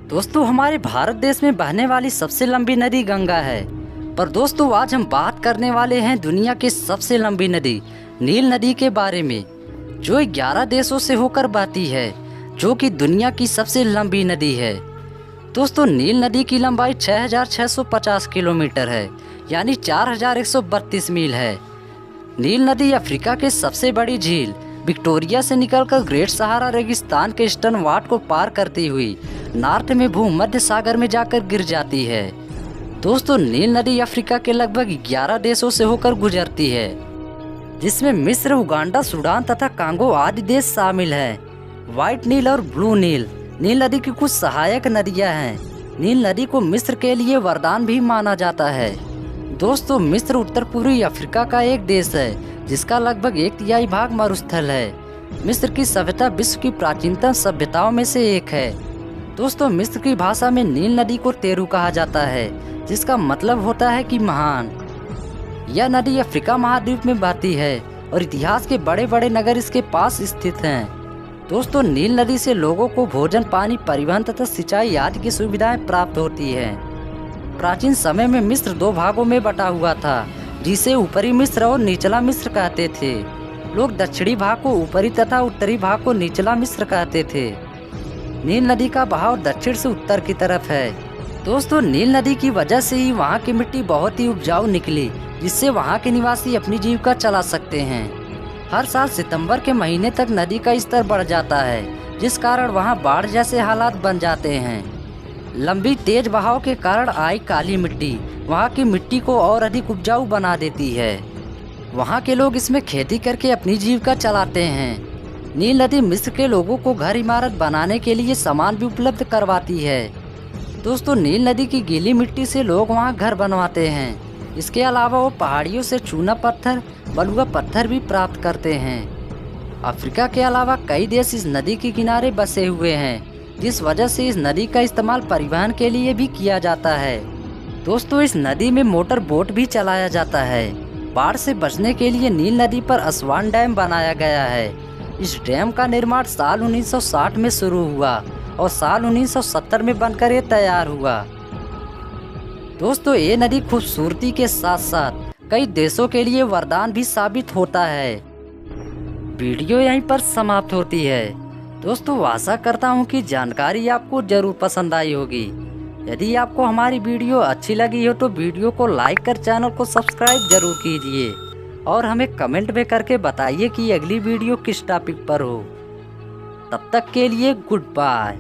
दोस्तों हमारे भारत देश में बहने वाली सबसे लंबी नदी गंगा है। पर दोस्तों आज हम बात करने वाले हैं दुनिया की सबसे लंबी नदी नील नदी के बारे में, जो 11 देशों से होकर बहती है, जो कि दुनिया की सबसे लंबी नदी है। दोस्तों नील नदी की लंबाई 6650 किलोमीटर है, यानी 4132 मील है। नील नदी अफ्रीका के सबसे बड़ी झील विक्टोरिया से निकलकर ग्रेट सहारा रेगिस्तान के ईस्टर्न वाट को पार करती हुई नॉर्थ में भूमध्य सागर में जाकर गिर जाती है। दोस्तों नील नदी अफ्रीका के लगभग 11 देशों से होकर गुजरती है, जिसमें मिस्र, उगांडा, सूडान तथा कांगो आदि देश शामिल हैं। व्हाइट नील और ब्लू नील नील नदी की कुछ सहायक नदियां हैं। नील नदी को मिस्र के लिए वरदान भी माना जाता है। दोस्तों मिस्र उत्तर पूर्वी अफ्रीका का एक देश है, जिसका लगभग 1/3 भाग मरुस्थल है। मिस्र की सभ्यता विश्व की प्राचीनतम सभ्यताओं में से एक है। दोस्तों मिस्र की भाषा में नील नदी को तेरू कहा जाता है, जिसका मतलब होता है कि महान। यह नदी अफ्रीका महाद्वीप में बहती है और इतिहास के बड़े बड़े नगर इसके पास स्थित हैं। दोस्तों नील नदी से लोगों को भोजन, पानी, परिवहन तथा सिंचाई आदि की सुविधाएं प्राप्त होती हैं। प्राचीन समय में मिस्र 2 भागों में बटा हुआ था, जिसे ऊपरी मिस्र और निचला मिस्र कहते थे। लोग दक्षिणी भाग को ऊपरी तथा उत्तरी भाग को निचला मिस्र कहते थे। नील नदी का बहाव दक्षिण से उत्तर की तरफ है। दोस्तों नील नदी की वजह से ही वहाँ की मिट्टी बहुत ही उपजाऊ निकली, जिससे वहाँ के निवासी अपनी जीविका चला सकते हैं। हर साल सितंबर के महीने तक नदी का स्तर बढ़ जाता है, जिस कारण वहाँ बाढ़ जैसे हालात बन जाते हैं। लंबी तेज बहाव के कारण आई काली मिट्टी वहाँ की मिट्टी को और अधिक उपजाऊ बना देती है। वहाँ के लोग इसमें खेती करके अपनी जीविका चलाते हैं। नील नदी मिस्र के लोगों को घर इमारत बनाने के लिए सामान भी उपलब्ध करवाती है। दोस्तों नील नदी की गीली मिट्टी से लोग वहाँ घर बनवाते हैं। इसके अलावा वो पहाड़ियों से चूना पत्थर, बलुआ पत्थर भी प्राप्त करते हैं। अफ्रीका के अलावा कई देश इस नदी के किनारे बसे हुए हैं, जिस वजह से इस नदी का इस्तेमाल परिवहन के लिए भी किया जाता है। दोस्तों इस नदी में मोटर बोट भी चलाया जाता है। बाढ़ से बचने के लिए नील नदी पर असवान डैम बनाया गया है। इस डैम का निर्माण साल 1960 में शुरू हुआ और साल 1970 में बनकर ये तैयार हुआ। दोस्तों ये नदी खूबसूरती के साथ साथ कई देशों के लिए वरदान भी साबित होता है। वीडियो यहीं पर समाप्त होती है। दोस्तों आशा करता हूँ कि जानकारी आपको जरूर पसंद आई होगी। यदि आपको हमारी वीडियो अच्छी लगी हो तो वीडियो को लाइक कर चैनल को सब्सक्राइब जरूर कीजिए और हमें कमेंट में करके बताइए कि अगली वीडियो किस टॉपिक पर हो। तब तक के लिए गुड बाय।